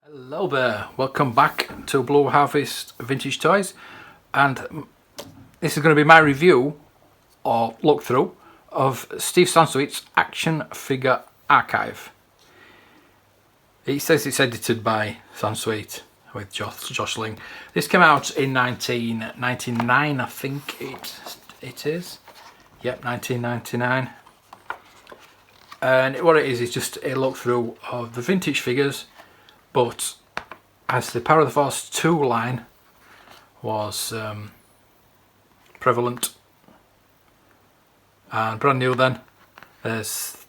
Hello there, welcome back to Blue Harvest Vintage Toys, and this is going to be my review or look through of Steve Sansweets' action figure archive. It says it's edited by Sansweet with Josh Ling. This came out in 1999, I think it is. Yep, 1999. And what it is just a look through of the vintage figures. But as the Power of the Force 2 line was prevalent and brand new then, there's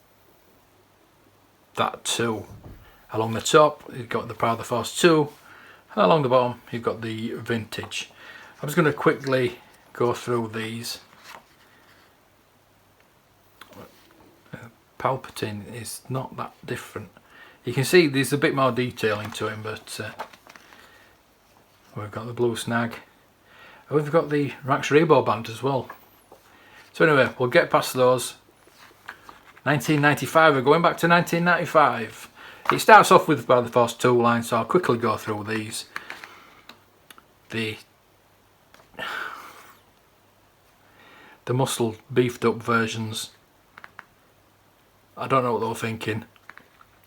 that too. Along the top you've got the Power of the Force 2 and along the bottom you've got the vintage. I'm just going to quickly go through these. Palpatine is not that different. You can see there's a bit more detailing to him, but we've got the blue snag. And we've got the Rax Rebo band as well. So anyway, we'll get past those. 1995, we're going back to 1995. It starts off with the Force 2 line, so I'll quickly go through these. The muscle beefed up versions. I don't know what they were thinking.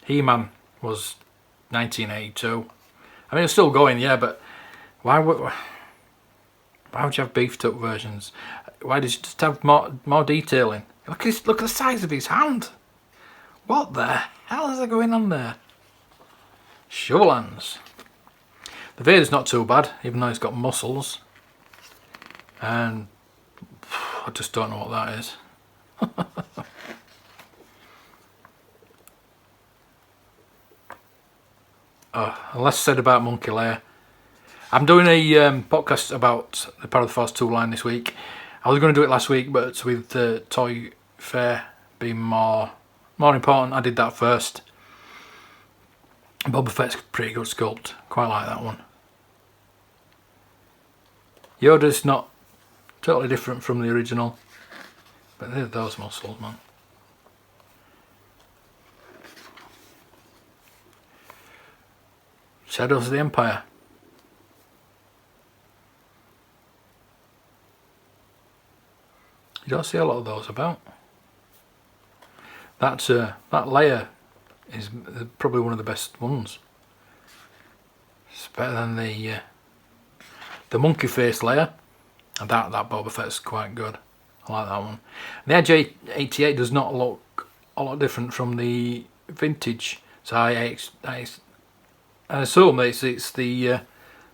He-Man was 1982. I mean, it's still going, yeah, but why would you have beefed up versions? Why did you just have more detailing? Look at the size of his hand. What the hell is going on there? Shovelhands. The Vader's not too bad, even though he's got muscles. And I just don't know what that is. Less said about Monkey Leia. I'm doing a podcast about the Power of the Force 2 line this week. I was going to do it last week, but with the toy fair being more important, I did that first. Boba Fett's pretty good sculpt. Quite like that one. Yoda's not totally different from the original, but they're those muscles, man. Shadows of the Empire. You don't see a lot of those about. That Leia is probably one of the best ones. It's better than the monkey face Leia, and that Boba Fett's quite good. I like that one. The Edge 88 does not look a lot different from the vintage, so I assume it's the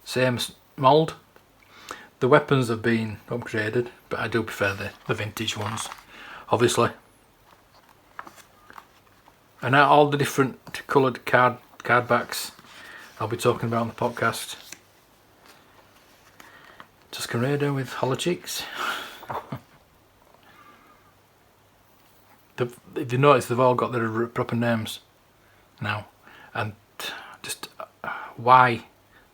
same mould. The weapons have been upgraded, but I do prefer the vintage ones, obviously. And now all the different coloured card backs I'll be talking about on the podcast. Tusken Raider with hollow cheeks. If you notice, they've all got their proper names now, and just why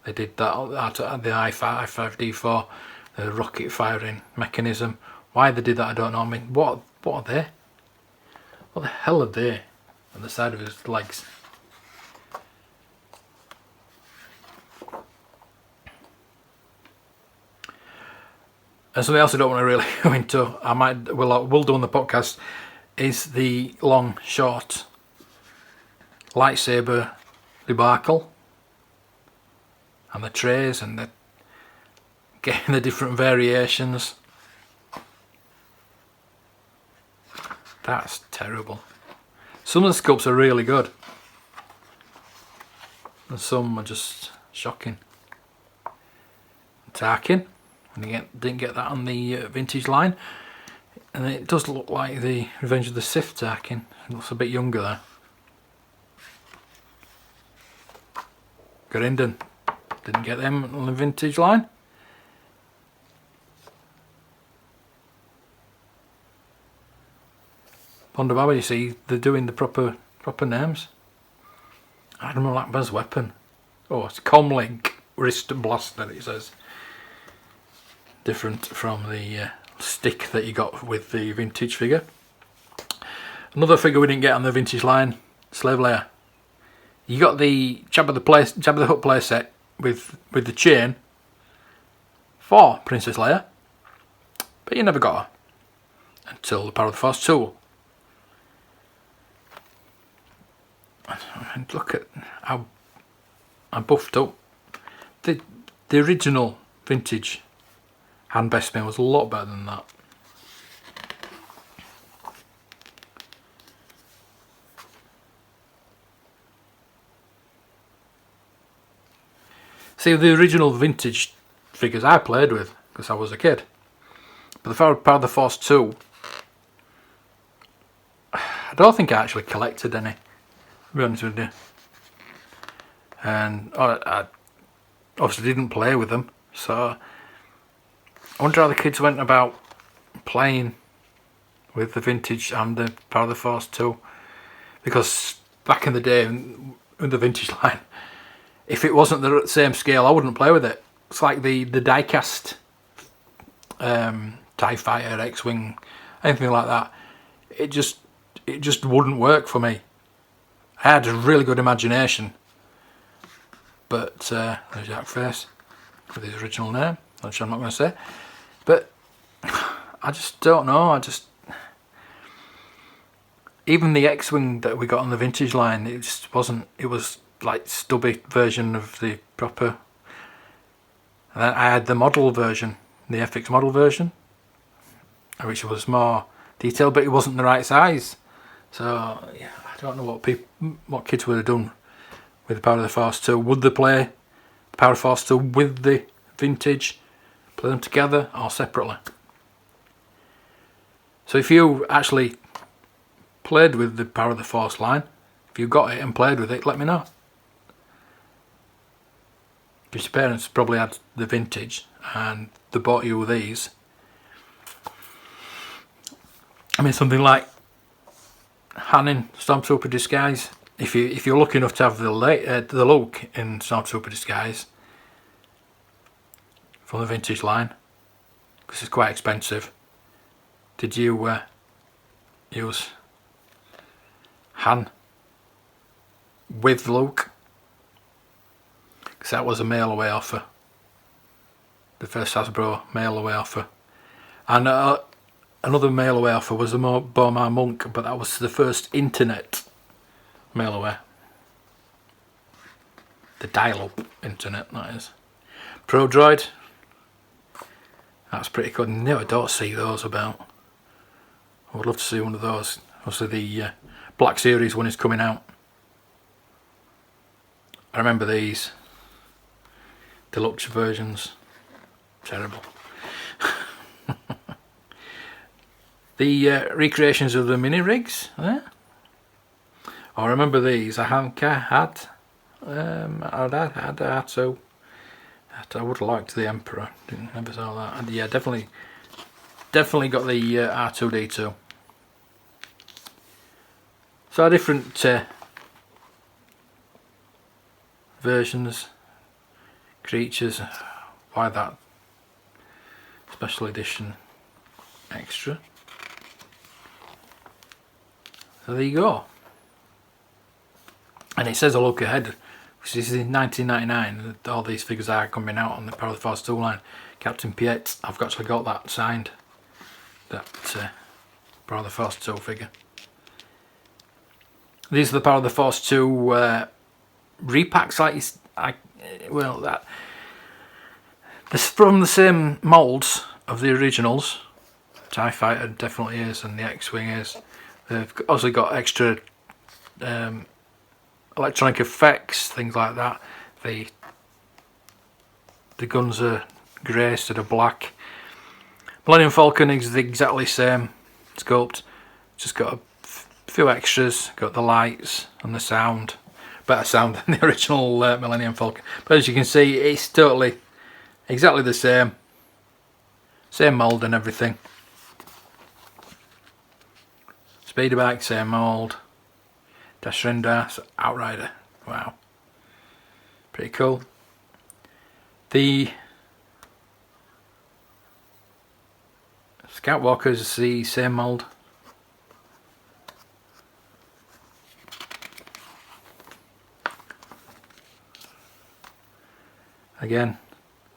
they did that, the I5D4, the rocket firing mechanism, why they did that I don't know. I mean, what are they? What the hell are they on the side of his legs? And something else I don't want to really go into, we'll do on the podcast, is the long short lightsaber debacle. And the trays and getting the different variations. That's terrible. Some of the sculpts are really good, and some are just shocking. Tarkin, didn't get that on the vintage line, and it does look like the Revenge of the Sith Tarkin. It looks a bit younger there. Gorinden. Didn't get them on the vintage line. Ponda Baba, you see, they're doing the proper names. Admiral Akbar's weapon. Oh, it's Comlink wrist blaster, it says. Different from the stick that you got with the vintage figure. Another figure we didn't get on the vintage line, Slave Leia. You got the Jabba the Hutt playset with the chain for Princess Leia, but you never got her until the Power of the Force 2. And look at how buffed up. The original vintage Han Bespin was a lot better than that. See, the original vintage figures I played with because I was a kid, but the Power of the Force 2, I don't think I actually collected any, to be honest with you. And I obviously didn't play with them, so I wonder how the kids went about playing with the vintage and the Power of the Force 2, because back in the day in the vintage line, if it wasn't the same scale, I wouldn't play with it. It's like the die-cast TIE Fighter, X-Wing, anything like that. It just wouldn't work for me. I had a really good imagination, but there's Jack Face with his original name, which I'm not going to say. But I just don't know. Even the X-Wing that we got on the vintage line, it just wasn't. It was like stubby version of the proper. And then I had the model version, the FX model version, which was more detailed, but it wasn't the right size. So yeah, I don't know what kids would have done with the Power of the Force 2. Would they play the Power of the Force 2 with the vintage, play them together or separately? So if you actually played with the Power of the Force line, if you got it and played with it, let me know. Because your parents probably had the vintage and they bought you these. I mean, something like Han in Stormtrooper Disguise. If you're lucky enough to have the look in Stormtrooper Disguise from the vintage line, because it's quite expensive, did you use Han with Luke? Because that was a mail away offer, the first Hasbro mail away offer. And another mail away offer was the Boma Monk, but that was the first internet mail away, the dial-up internet, that is. Pro Droid, that's pretty good. No, I don't see those about. I would love to see one of those. Obviously the Black Series one is coming out. I remember these deluxe versions. Terrible. The recreations of the mini rigs there. I remember these. I haven't had. I'd had to. I would have liked the Emperor. Never saw that. And yeah, definitely got the R2D2. So different versions, creatures. Why that special edition extra? So there you go. And it says a look ahead, which is in 1999. All these figures are coming out on the Power of the Force 2 line. Captain Piett, I've actually got that signed. That Power of the Force 2 figure. These are the Power of the Force 2 repacks. This from the same moulds of the originals. TIE Fighter definitely is, and the X-Wing is. They've also got extra electronic effects, things like that. The guns are grey instead of black. Millennium Falcon is the exactly same sculpt, just got a few extras, got the lights and the sound. Better sound than the original Millennium Falcon. But as you can see, it's totally exactly the same mould and everything. Speeder bike, same mould. Dash Rendar, Outrider. Wow, pretty cool. The Scout Walker's the same mould. Again,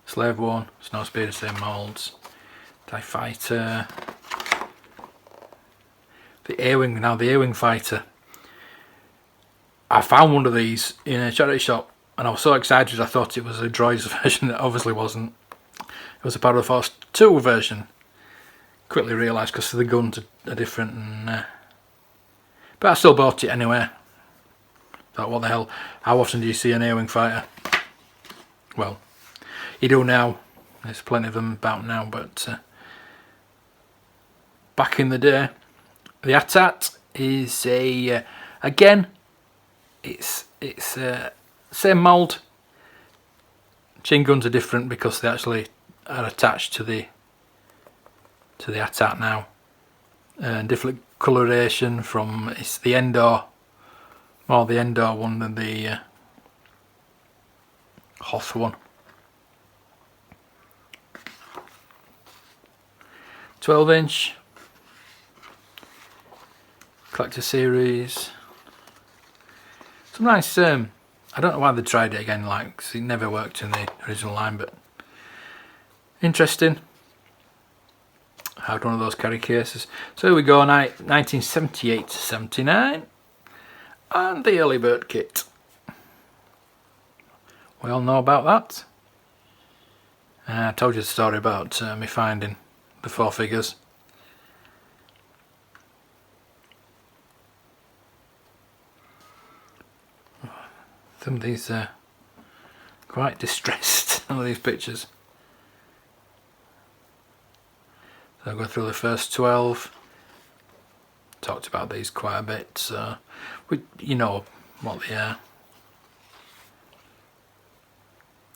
Slave One, Snow Speeder, same moulds. TIE Fighter. The A-Wing, now the A-Wing Fighter. I found one of these in a charity shop and I was so excited I thought it was a Droids version. It obviously wasn't. It was a Power of the Force 2 version. Quickly realised because the guns are different, and but I still bought it anyway. Thought, what the hell, how often do you see an A-Wing fighter? Well, you do now. There's plenty of them about now, but back in the day, the AT-AT is a again, it's same mould. Chain guns are different because they actually are attached to the AT-AT now, and different coloration from it's the Endor, more the Endor one than the Hoth one. 12-inch collector series. Some nice. I don't know why they tried it again, like, 'cause it never worked in the original line, but interesting. I had one of those carry cases. So here we go, 1978 to 79, and the early bird kit. We all know about that. I told you the story about me finding the 4 figures. Some of these are quite distressed, some of these pictures. So I'll go through the first 12. Talked about these quite a bit, so you know what they are.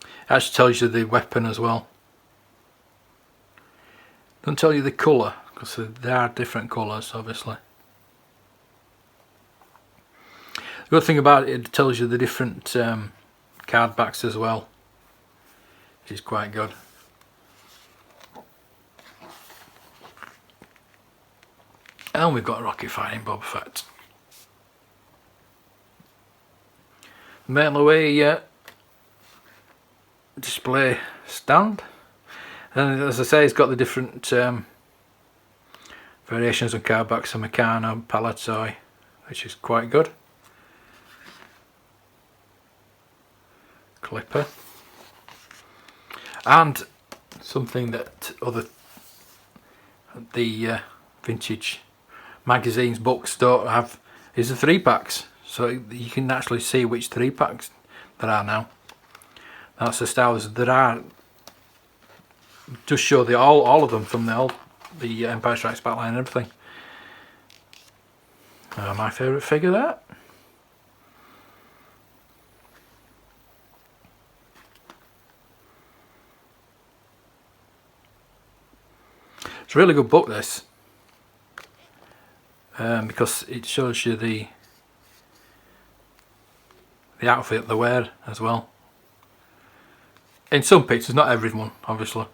It actually tells you the weapon as well. Doesn't tell you the colour, because there are different colours obviously. The good thing about it, it tells you the different card backs as well, which is quite good. And we've got a rocket fighting Boba Fett. Metal away display stand. And as I say, it's got the different variations of card backs, a Meccano, Palatoy, which is quite good. Clipper. And something that the vintage magazines, books don't have is the 3-packs. So you can actually see which 3-packs there are now. That's the styles there are. Just show all of them from the Empire Strikes Back line and everything. My favourite figure, that. It's a really good book, this, because it shows you the outfit they wear as well. In some pictures, not everyone, obviously.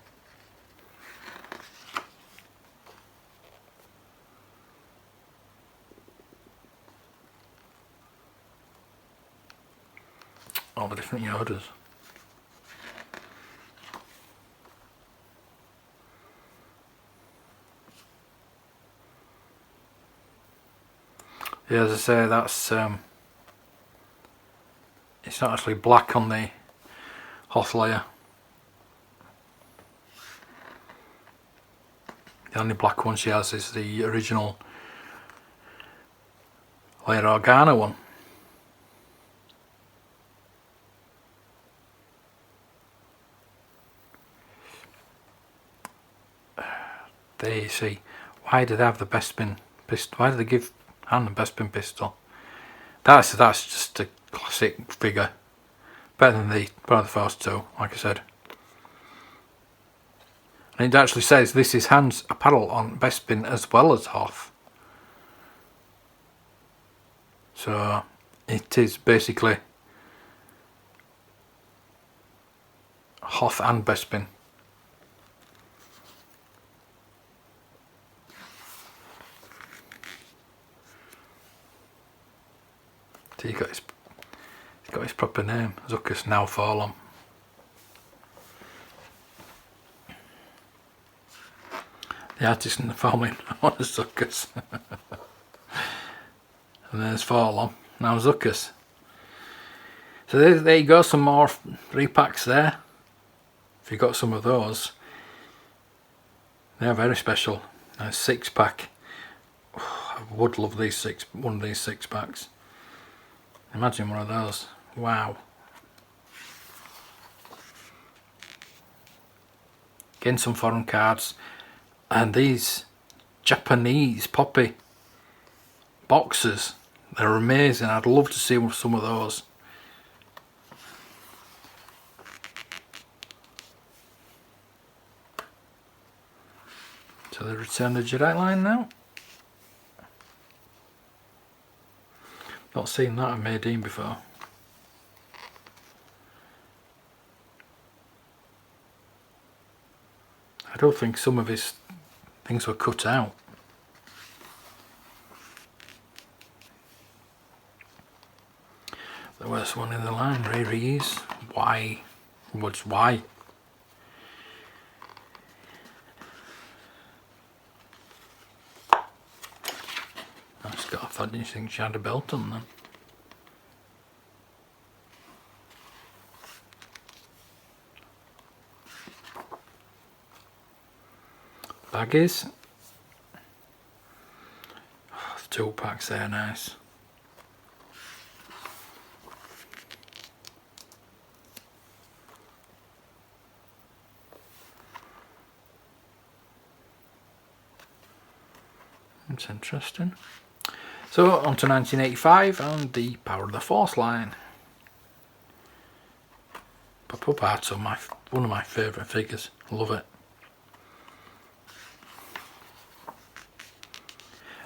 All the different Yodas. Yeah, as I say, that's it's not actually black on the Hoth Leia. The only black one she has is the original Leia Organa one. There you see, why do they have the Bespin pistol? Why do they give Han the Bespin pistol? That's just a classic figure. Better than the Power of the Force 2, like I said. And it actually says this is Han's apparel on Bespin as well as Hoth. So it is basically Hoth and Bespin. So he's got his proper name, Zuckuss Now Fallen. The artist and the family on the Zuckers. And there's Forlom, now Zuckers. So there you go, some more 3-packs there. If you got some of those, they're very special. A 6-pack. Oh, I would love one of these 6-packs. Imagine one of those. Wow. Getting some foreign cards. And these Japanese poppy boxes, they're amazing. I'd love to see some of those. So they return the Jedi line now. Not seen that in Maydeen before. I don't think some of his things were cut out. The worst one in the line, Ray Rees. Why? What's why? I didn't think she had a belt on them. Baggies. Oh, the 2-packs there, nice. That's interesting. So on to 1985 and the Power of the Force line. Pop Art's one of my favourite figures. Love it.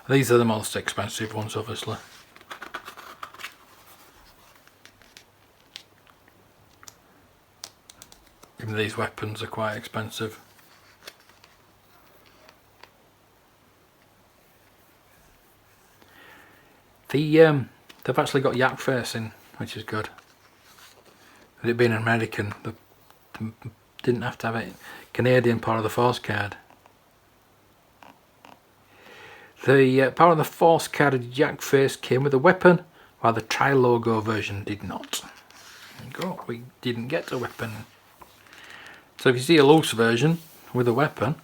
These are the most expensive ones, obviously. Even these weapons are quite expensive. They've actually got yak facing, which is good. With it being an American, they didn't have to have it. Canadian Power of the Force card. The Power of the Force card yak face came with a weapon, while the tri-logo version did not. There you go, we didn't get a weapon. So if you see a loose version with a weapon,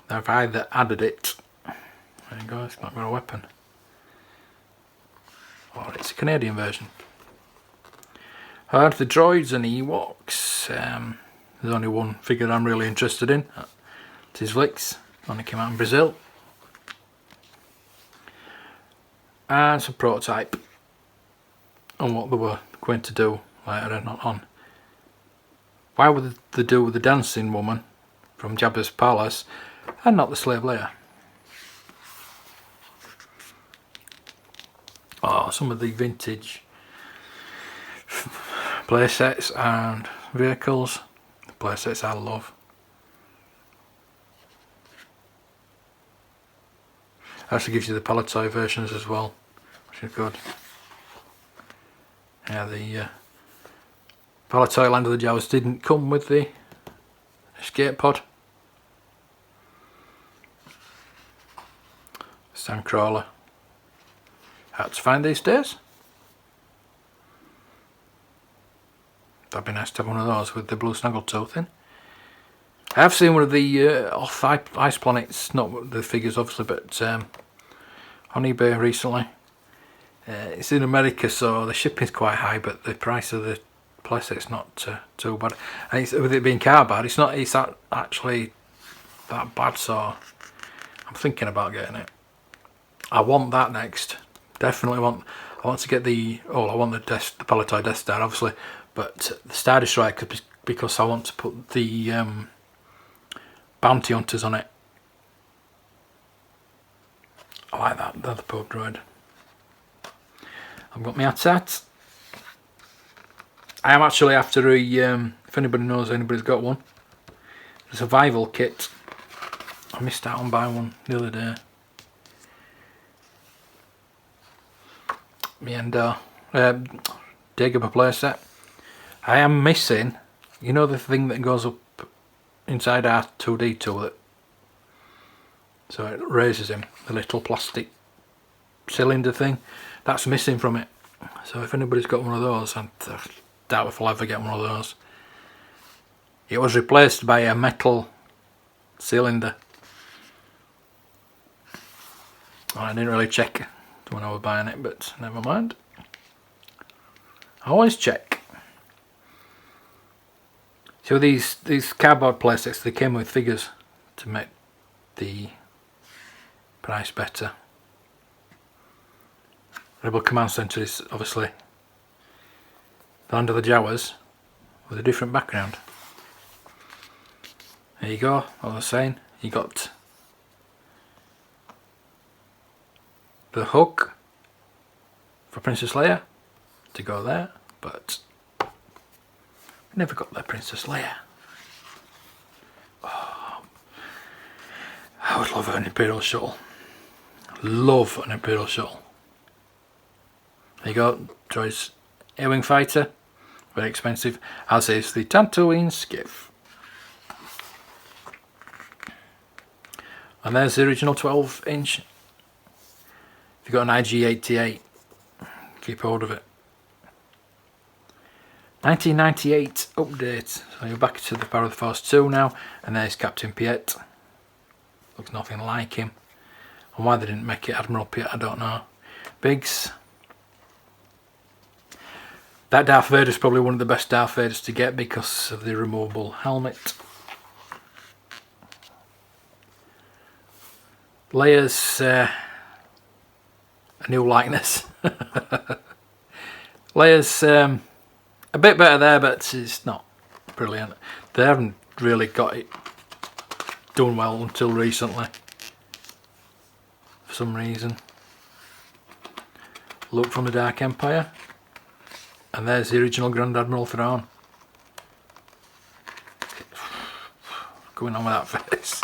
they've either added it. There you go, it's not got a weapon. Or it's a Canadian version. The Droids and Ewoks. There's only one figure I'm really interested in. It is Vlix. Only came out in Brazil. And some prototype on what they were going to do later on. Why would they do the dancing woman from Jabba's palace and not the slave Leia? Oh, some of the vintage playsets and vehicles. The playsets I love. Actually gives you the Palpatine versions as well, which is good. Yeah, the Palpatine Land of the Jawas didn't come with the escape pod. Sandcrawler. Hard to find these days. That'd be nice to have one of those with the blue snaggletooth in. I have seen one of the off Ice Planets, not the figures obviously, but on eBay recently. It's in America, so the shipping's quite high, but the price of the playset's not too bad. And it's, with it being cardboard, it's not actually that bad, so I'm thinking about getting it. I want that next. Definitely want. I want to get the. Oh, I want the Palpatine Death Star, obviously, but the Star Destroyer because I want to put the bounty hunters on it. I like that. They're the Pope droid. I've got my AT-AT. I am actually after a. If anybody knows, anybody's got one. A survival kit. I missed out on buying one the other day. Dagobah playset. I am missing, you know, the thing that goes up inside R2-D2 with it. So it raises him, the little plastic cylinder thing. That's missing from it. So if anybody's got one of those, I doubt if I'll ever get one of those. It was replaced by a metal cylinder. I didn't really check when I was buying it, but never mind. I always check. So these cardboard playsets, they came with figures to make the price better. Rebel Command Center is obviously the Land of the Jawas with a different background. There you go, what I was saying. You got the hook for Princess Leia to go there, but we never got the Princess Leia. Oh, I would love an Imperial shuttle. Love an Imperial shuttle. There you go, Droids A-Wing fighter, very expensive, as is the Tatooine skiff. And there's the original 12-inch. If you've got an IG-88, keep hold of it. 1998 update. So you're back to the Power of the Force 2 now, and there's Captain Piett. Looks nothing like him. And why they didn't make it Admiral Piett, I don't know. Biggs. That Darth Vader is probably one of the best Darth Vaders to get because of the removable helmet. Leia's a new likeness. Leia's a bit better there, but it's not brilliant. They haven't really got it done well until recently, for some reason. Luke from the Dark Empire. And there's the original Grand Admiral throne. Going on with that face.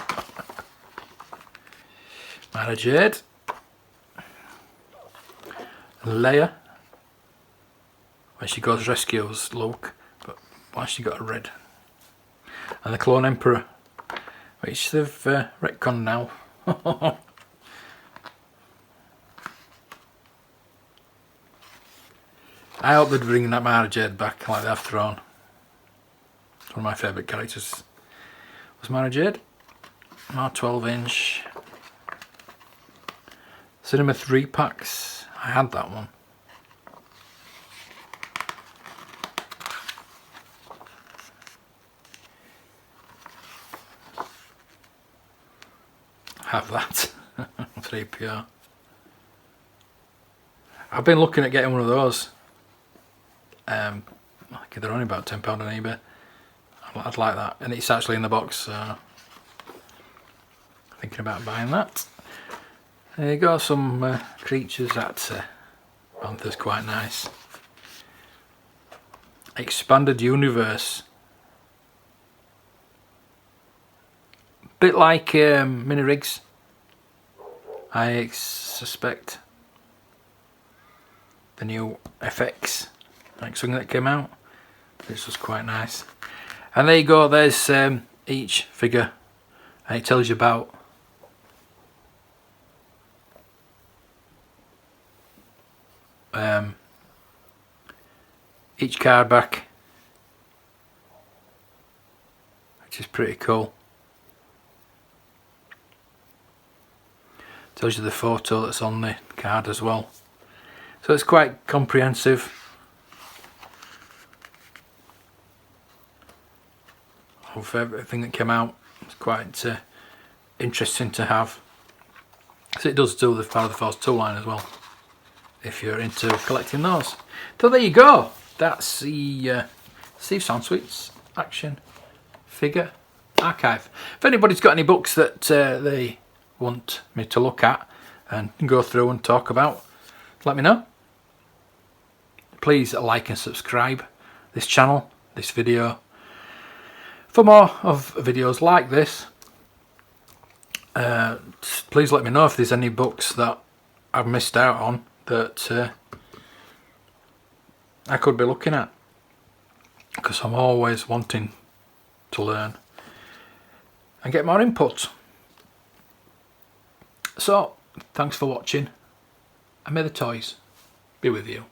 Mara Jade. And Leia. When she goes rescues Luke, but why she got a red? And the Clone Emperor, which they've retconned now. I hope they're bringing that Mara Jade back like they have Thrawn. It's one of my favourite characters. Was Mara Jade? More 12-inch. Cinema 3 packs. I had that one. Have that. 3PO. I've been looking at getting one of those. I think they're only about £10 on eBay. I'd like that, and it's actually in the box, so thinking about buying that. There you go, some creatures. That Panther's quite nice. Expanded universe. Bit like mini rigs, I suspect. The new FX X-Wing that came out. This was quite nice. And there you go, there's each figure. And it tells you about each card back, which is pretty cool. Tells you the photo that's on the card as well. So it's quite comprehensive. Of everything that came out. It's quite interesting to have. So it does do the Power of the Force 2 line as well, if you're into collecting those. So there you go. That's the Steve Sansweets action figure archive. If anybody's got any books that they want me to look at and go through and talk about, let me know. Please like and subscribe this channel, this video, for more of videos like this. Please let me know if there's any books that I've missed out on that I could be looking at, because I'm always wanting to learn. and get more input. So, thanks for watching, and may the toys be with you.